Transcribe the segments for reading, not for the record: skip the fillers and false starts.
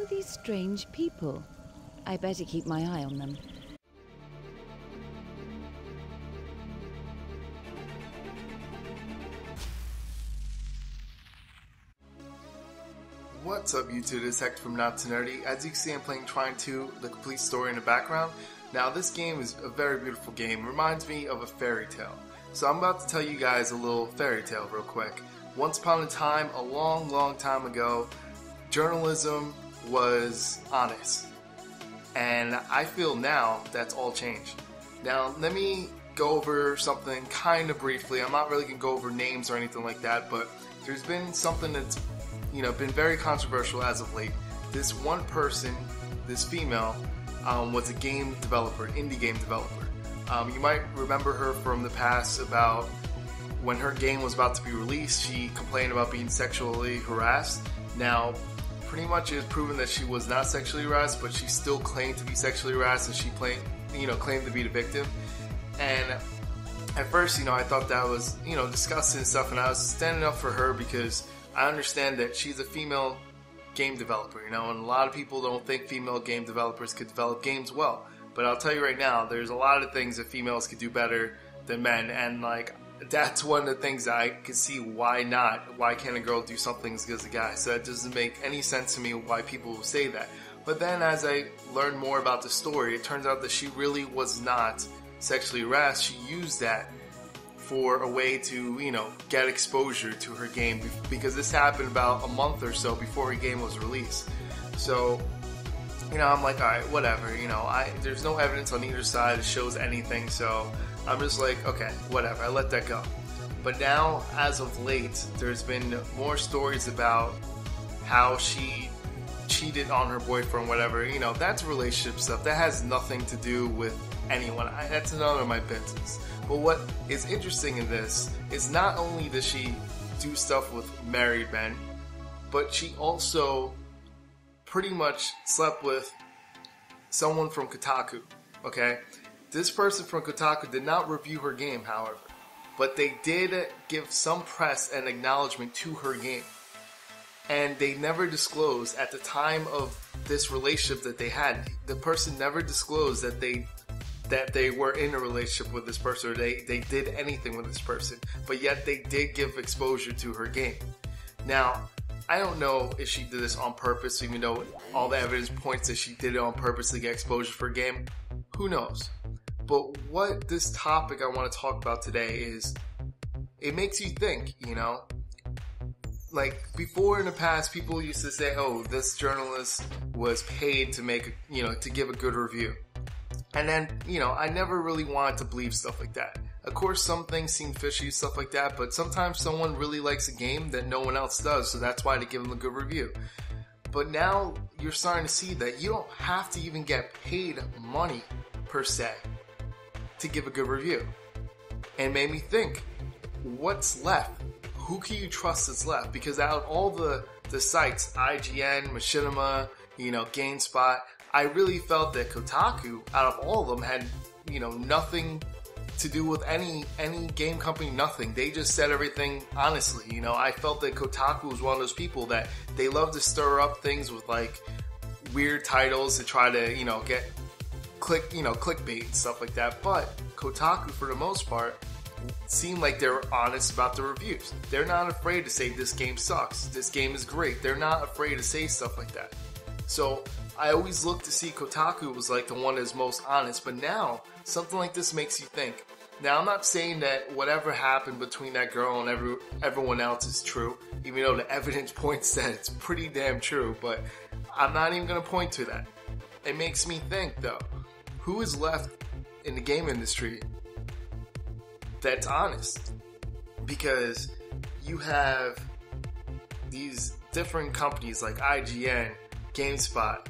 are these strange people? I better keep my eye on them. What's up YouTube, this is Hector from Not Too Nerdy. As you can see, I'm playing Trine 2, the complete story in the background. Now this game is a very beautiful game, it reminds me of a fairy tale. So I'm about to tell you guys a little fairy tale real quick. Once upon a time, a long time ago, journalism was honest. And I feel now that's all changed. Now let me go over something kind of briefly. I'm not really going to go over names or anything like that, but there's been something that's been very controversial as of late. This one person, this female, was a game developer, indie game developer. You might remember her from the past about when her game was about to be released, she complained about being sexually harassed. Now, pretty much it is proven that she was not sexually harassed, but she still claimed to be sexually harassed, and she claimed to be the victim. And at first, I thought that was, disgusting and stuff, and I was standing up for her because I understand that she's a female game developer, and a lot of people don't think female game developers could develop games well. But I'll tell you right now, there's a lot of things that females could do better than men, and that's one of the things that I can see why not. Why can't a girl do something as good as a guy? So that doesn't make any sense to me why people will say that. But then as I learned more about the story, it turns out that she really was not sexually harassed. She used that for a way to, get exposure to her game, because this happened about a month or so before her game was released. So, I'm like, alright, whatever, there's no evidence on either side that shows anything, so I'm just like, okay, whatever, I let that go. But now, as of late, there's been more stories about how she cheated on her boyfriend, whatever, that's relationship stuff, that has nothing to do with anyone, that's none of my business. But what is interesting in this is not only does she do stuff with married men, but she also pretty much slept with someone from Kotaku, okay? This person from Kotaku did not review her game, however, but they did give some press and acknowledgement to her game. And they never disclosed at the time of this relationship that they had. The person never disclosed that they were in a relationship with this person, or they did anything with this person, but yet they did give exposure to her game. Now, I don't know if she did this on purpose, even though all the evidence points that she did it on purpose to get exposure for a game. Who knows? But what this topic I want to talk about today is, it makes you think, Like, before in the past, people used to say, oh, this journalist was paid to make, to give a good review. And then, I never really wanted to believe stuff like that. Of course, some things seem fishy, stuff like that, but sometimes someone really likes a game that no one else does, so that's why they give them a good review. But now, you're starting to see that you don't have to even get paid money, per se, to give a good review. And it made me think, what's left? Who can you trust that's left? Because out of all the sites, IGN, Machinima, GameSpot, I really felt that Kotaku, out of all of them, had, nothing to do with any game company, nothing. They just said everything honestly, I felt that Kotaku was one of those people that they love to stir up things with, weird titles to try to, get clickbait and stuff like that. But Kotaku, for the most part, seemed like they were honest about the reviews. They're not afraid to say this game sucks, this game is great. They're not afraid to say stuff like that. So I always look to see Kotaku was the one that's most honest, but now something like this makes you think. Now, I'm not saying that whatever happened between that girl and everyone else is true, even though the evidence points that it's pretty damn true, but I'm not even going to point to that. It makes me think, though, who is left in the game industry that's honest? Because you have these different companies like IGN, GameSpot,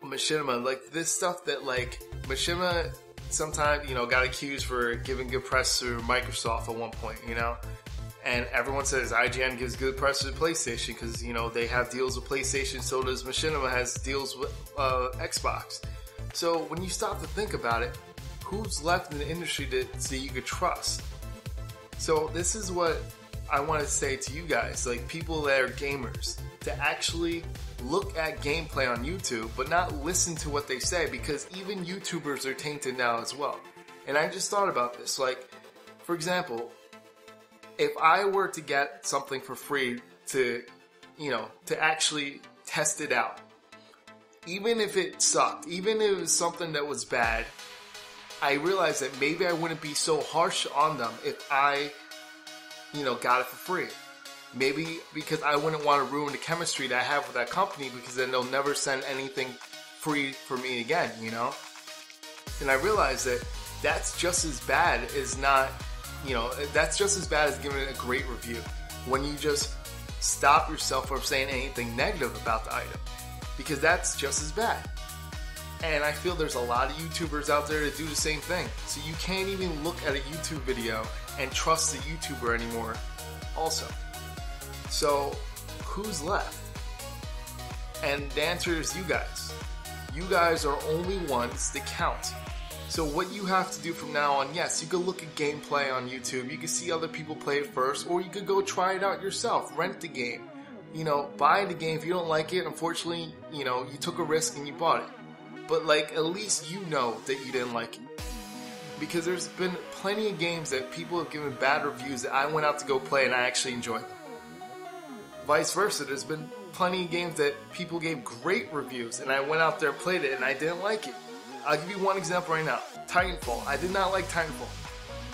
Machinima, this stuff that Machinima sometimes, got accused for giving good press to Microsoft at one point, and everyone says IGN gives good press to PlayStation because, they have deals with PlayStation, so does Machinima has deals with Xbox. So when you stop to think about it, who's left in the industry that you could trust? So this is what I want to say to you guys, like people that are gamers, to actually look at gameplay on YouTube, but not listen to what they say, because even YouTubers are tainted now as well. And I just thought about this, like, for example, if I were to get something for free to, to actually test it out, even if it sucked, even if it was something that was bad, I realized that maybe I wouldn't be so harsh on them if I, got it for free. Maybe because I wouldn't want to ruin the chemistry that I have with that company, because then they'll never send anything free for me again, And I realized that that's just as bad as not, that's just as bad as giving it a great review. When you just stop yourself from saying anything negative about the item, because that's just as bad. And I feel there's a lot of YouTubers out there that do the same thing. So you can't even look at a YouTube video and trust the YouTuber anymore also. So who's left? And the answer is you guys. You guys are only ones that count. So what you have to do from now on, yes, you could look at gameplay on YouTube, you could see other people play it first, or you could go try it out yourself, rent the game. Buy the game. If you don't like it, unfortunately, you took a risk and you bought it. But at least you know that you didn't like it. Because there's been plenty of games that people have given bad reviews that I went out to go play and I actually enjoyed them. Vice versa, there's been plenty of games that people gave great reviews and I went out there and played it and I didn't like it. I'll give you one example right now. Titanfall. I did not like Titanfall.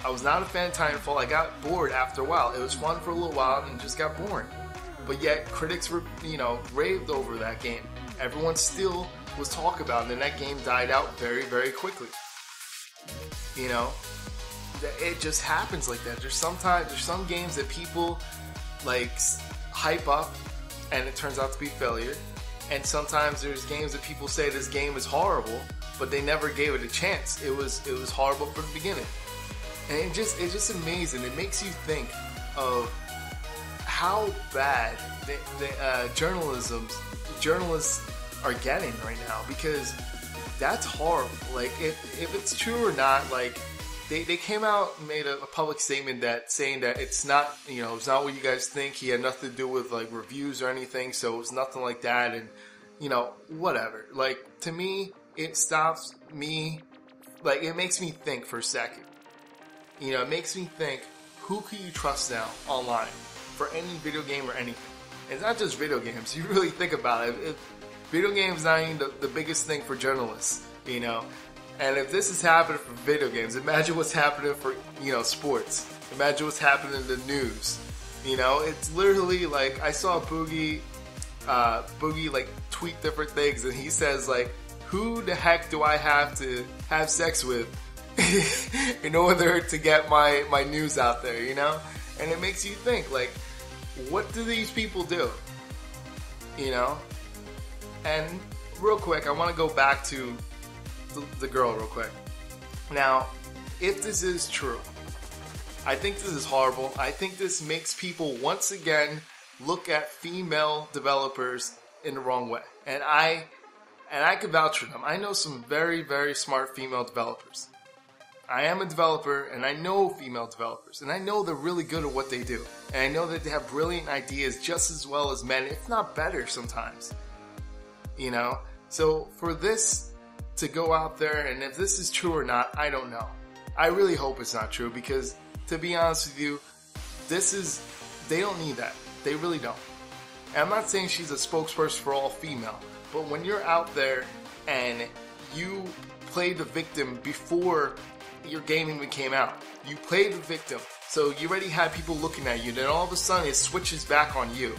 I was not a fan of Titanfall. I got bored after a while. It was fun for a little while and just got boring. But yet critics were, raved over that game. Everyone still was talking about it, and then that game died out very, very quickly. It just happens like that. There's some games that people hype up and it turns out to be failure. And sometimes there's games that people say this game is horrible, but they never gave it a chance. It was horrible from the beginning. And it's just amazing. It makes you think of how bad the journalists are getting right now, because that's horrible. If it's true or not, they came out and made a public statement saying that it's not, it's not what you guys think. He had nothing to do with reviews or anything, so it's nothing like that, and whatever. To me, it stops me, it makes me think for a second. It makes me think, who can you trust now online for any video game or anything? It's not just video games. You really think about it. Video games not even the biggest thing for journalists, And if this is happening for video games, imagine what's happening for, sports. Imagine what's happening in the news. It's literally I saw Boogie tweet different things, and he says who the heck do I have to have sex with in order to get my news out there, And it makes you think, what do these people do? And real quick, I want to go back to the girl real quick. Now, if this is true, I think this is horrible. I think this makes people once again look at female developers in the wrong way. And I can vouch for them. I know some very, very smart female developers. I am a developer, and I know female developers, and I know they're really good at what they do. And I know that they have brilliant ideas just as well as men, if not better sometimes. So for this to go out there, and if this is true or not, I don't know. I really hope it's not true, because to be honest with you, they don't need that. They really don't. And I'm not saying she's a spokesperson for all female, but when you're out there and you play the victim before your game even came out, you play the victim, so you already had people looking at you, then all of a sudden it switches back on you.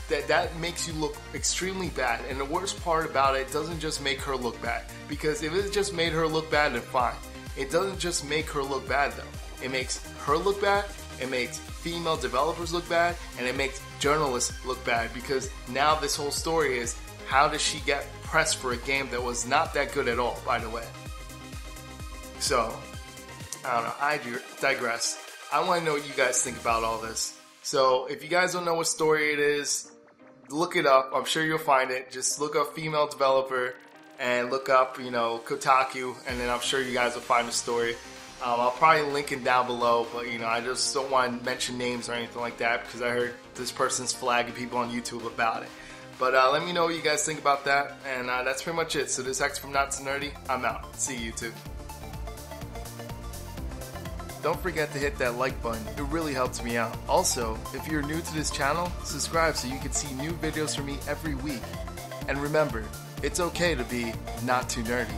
That makes you look extremely bad. And the worst part about it doesn't just make her look bad, because if it just made her look bad, then fine. It doesn't just make her look bad though. It makes her look bad, it makes female developers look bad, and it makes journalists look bad, because now this whole story is, how does she get press for a game that was not that good at all, by the way? So, I don't know, I digress. I want to know what you guys think about all this. So, if you guys don't know what story it is, look it up. I'm sure you'll find it. Just look up female developer and look up, Kotaku, and then I'm sure you guys will find the story. I'll probably link it down below, but you know, I just don't want to mention names or anything like that because I heard this person's flagging people on YouTube about it. But let me know what you guys think about that, and that's pretty much it. So this is Hector from Not So Nerdy. I'm out. See you YouTube. Don't forget to hit that like button, it really helps me out. Also, if you're new to this channel, subscribe so you can see new videos from me every week. And remember, it's okay to be not too nerdy.